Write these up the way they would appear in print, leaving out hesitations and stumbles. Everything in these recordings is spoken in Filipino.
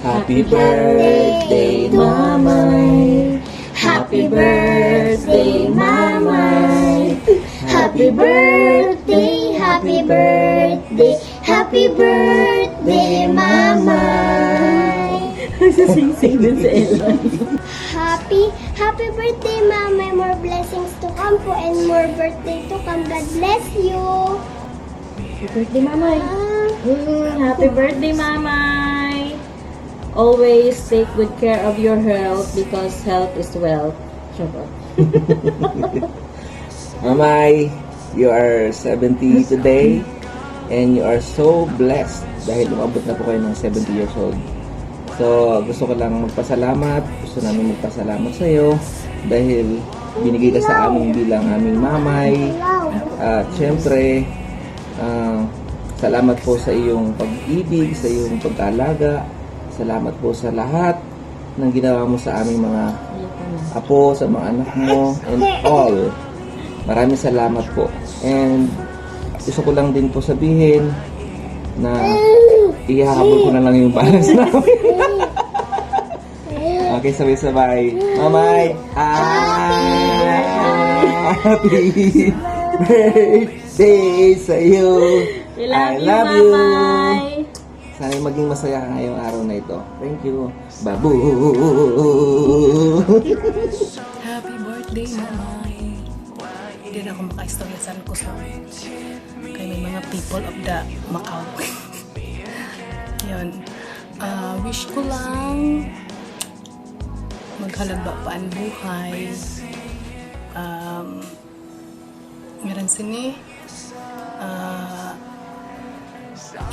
Happy birthday, Mamay. Happy birthday, Mamay. Happy birthday, happy birthday, happy birthday, Mamay. Sing-sing din sa Elon. Happy birthday, Mamay. More blessings to come po and more birthday to come. God bless you. Happy birthday, Mamay. Happy birthday, Mamay. Always take good care of your health because health is wealth. Mamay, you are 70 today and you are so blessed dahil umabot na po kayo ng 70 years old. So, gusto ko lang magpasalamat. Gusto namin magpasalamat sa iyo dahil binigay ka sa amin bilang aming mamay. At syempre, salamat po sa iyong pag-ibig, sa iyong pag-aalaga. Salamat po sa lahat ng ginawa mo sa aming mga apo, sa mga anak mo, and all. Maraming salamat po. And gusto ko lang din po sabihin na ihahabol ko na lang yung balance namin. Okay, sabay-sabay. Mamay, happy birthday sa iyo. I love you. Sana maging masaya ka ngayong araw na ito. Thank you. Babu! Happy birthday, Mamay. Hindi na ako maka-istoryasan ko sa kay may mga people of the Macau. Yun. Wish ko lang maghalagba pa ang buhay. Meron sini.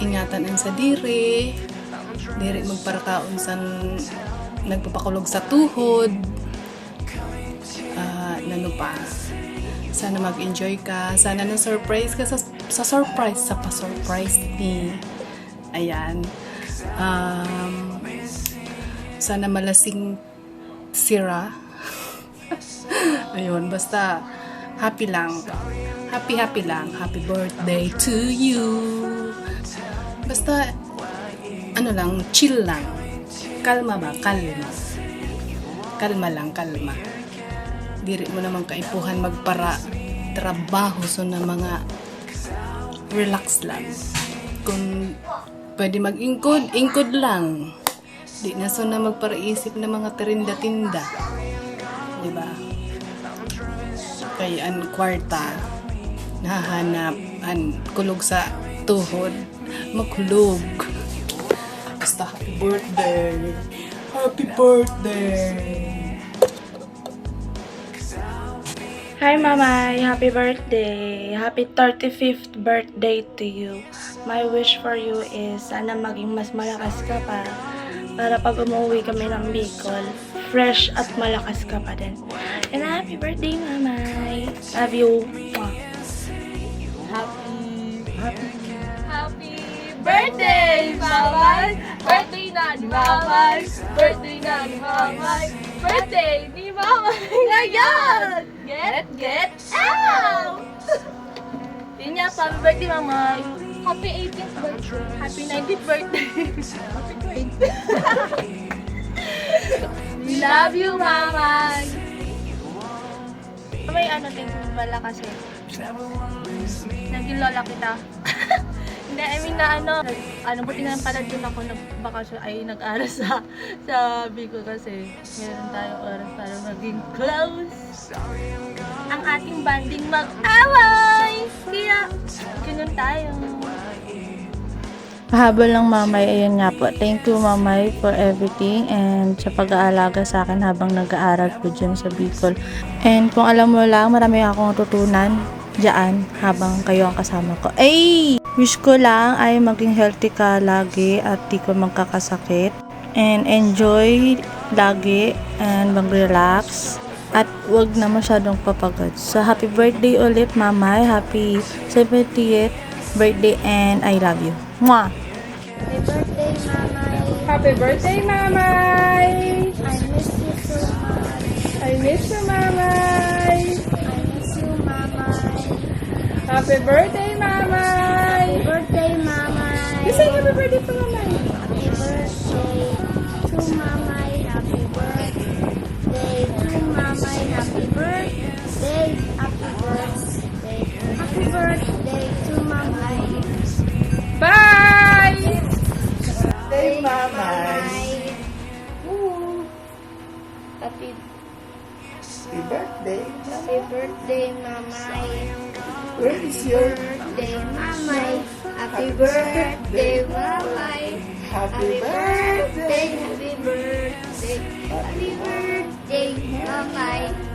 Ingatan ang sa diri magparakaon sa nagpapakulog sa tuhod, nano pa, sana mag-enjoy ka, sana na-surprise ka sa surprise, sa pa-surprise ni, ayan, sana malasing sira. Ayun, basta happy lang, happy lang, happy birthday to you. Basta, ano lang, chill lang. Kalma ba? Kalma. Kalma lang, kalma. Diri mo naman kaipuhan magpara trabaho so na mga relax lang. Kung pwede mag-ingkod, ingkod lang. Di na so na magparaisip na mga terinda-tinda. Diba? Kaya ang kwarta, nahanap, ang kulog sa tuhod, makulog. Basta happy birthday. Happy birthday. Hi Mamay, happy birthday. Happy 35th birthday to you. My wish for you is sana maging mas malakas ka pa para pag umuwi kami ng Bicol, fresh at malakas ka pa din. And happy birthday Mamay. Love you. Happy birthday, Mamay! Birthday na ni Mamay! Birthday na ni Mamay! Birthday ni Mamay! Ngayon! Get out! Yun nga, happy birthday, Mamay! Happy 18th birthday! Happy 19th birthday! Happy 20th! We love you, Mamay! May ano din pala kasi. Naging lola kita. Hindi, I mean na buti nga pala din ako nagbakasyon ay nag-aral sa Bicol kasi meron tayong oras para maging close. Ang ating banding mag-away! Kaya, ganun tayo. Habol lang Mamay, ayun nga po. Thank you Mamay for everything and sa pag-aalaga sa akin habang nag-aaral po dyan sa Bicol. And kung alam mo lang, marami akong tutunan dyan habang kayo ang kasama ko. Ay! Wish ko lang ay maging healthy ka lagi at di ko magkakasakit. And enjoy lagi and mag-relax. At wag na masyadong papagod. So happy birthday ulit Mamay. Happy 70th birthday and I love you. Mwah! Happy birthday, Mamay! Happy birthday, Mamay! I miss you, Mamay! I miss you, Mamay! Happy birthday, Mamay! Happy birthday, Mamay! You say happy birthday to Mamay! Happy birthday! to Mamay. Happy birthday to Mamay. Happy birthday. Happy birthday. Happy birthday to Mamay. Bye! Birthday, Mamay. Woo. Happy birthday. Happy birthday, Mamay. Where is your Birthday, Mamay. Happy birthday, Mamay. Happy birthday, happy birthday, happy birthday, Mamay.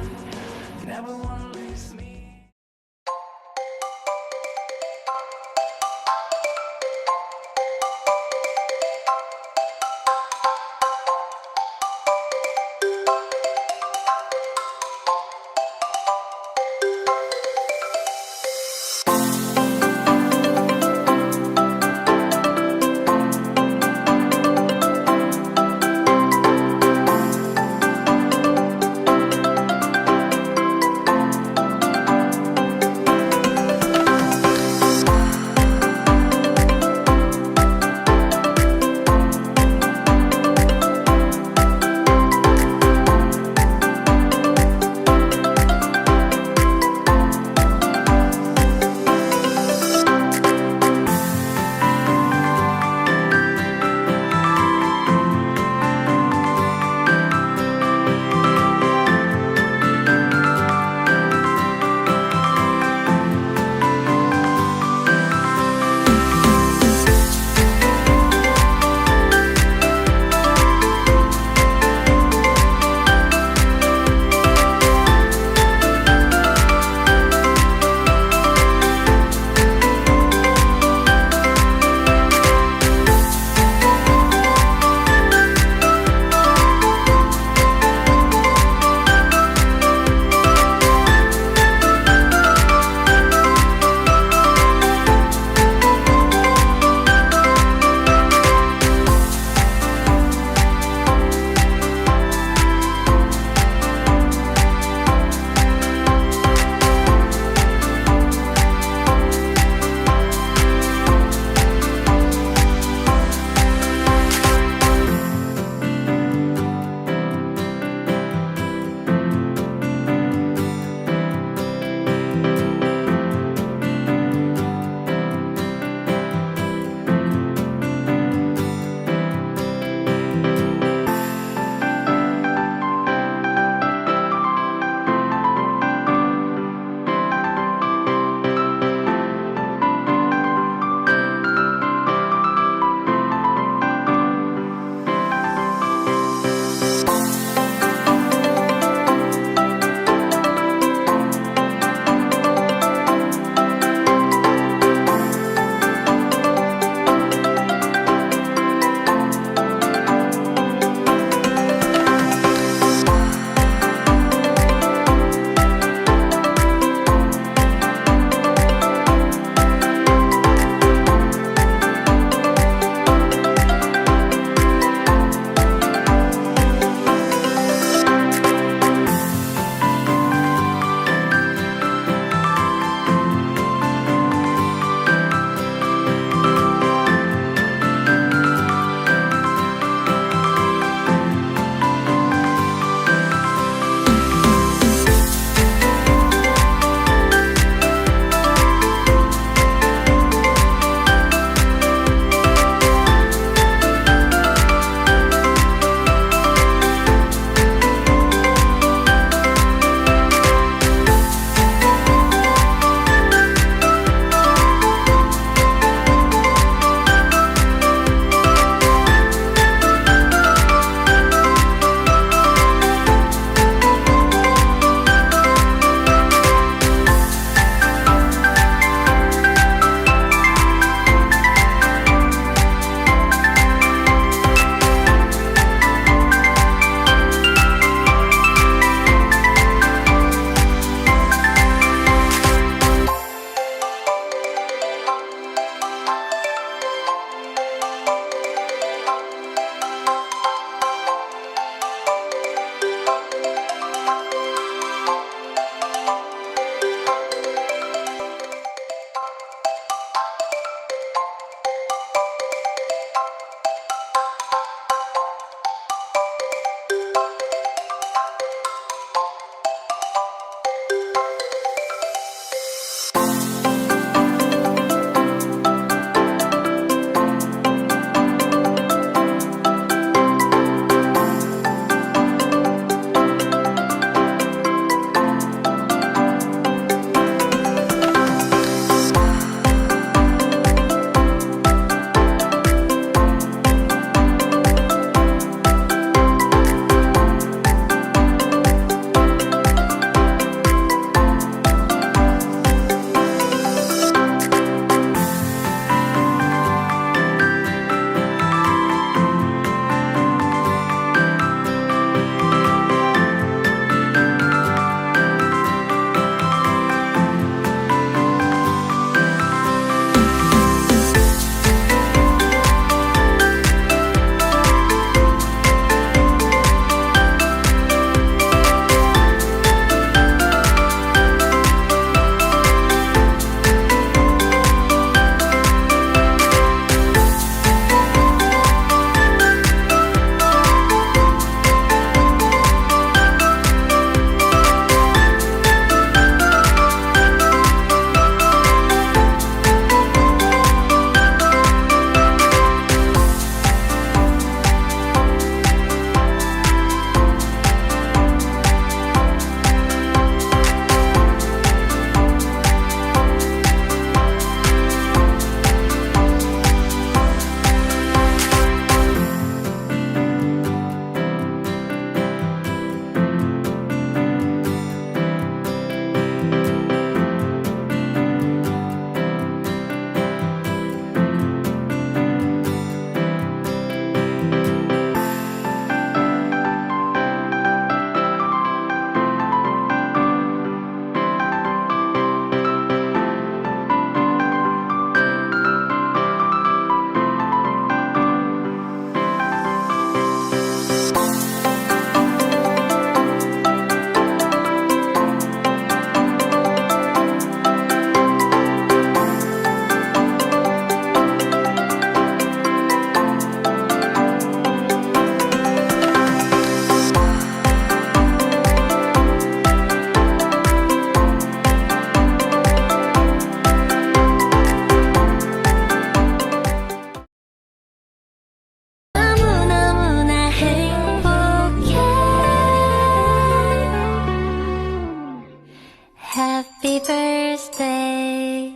Happy birthday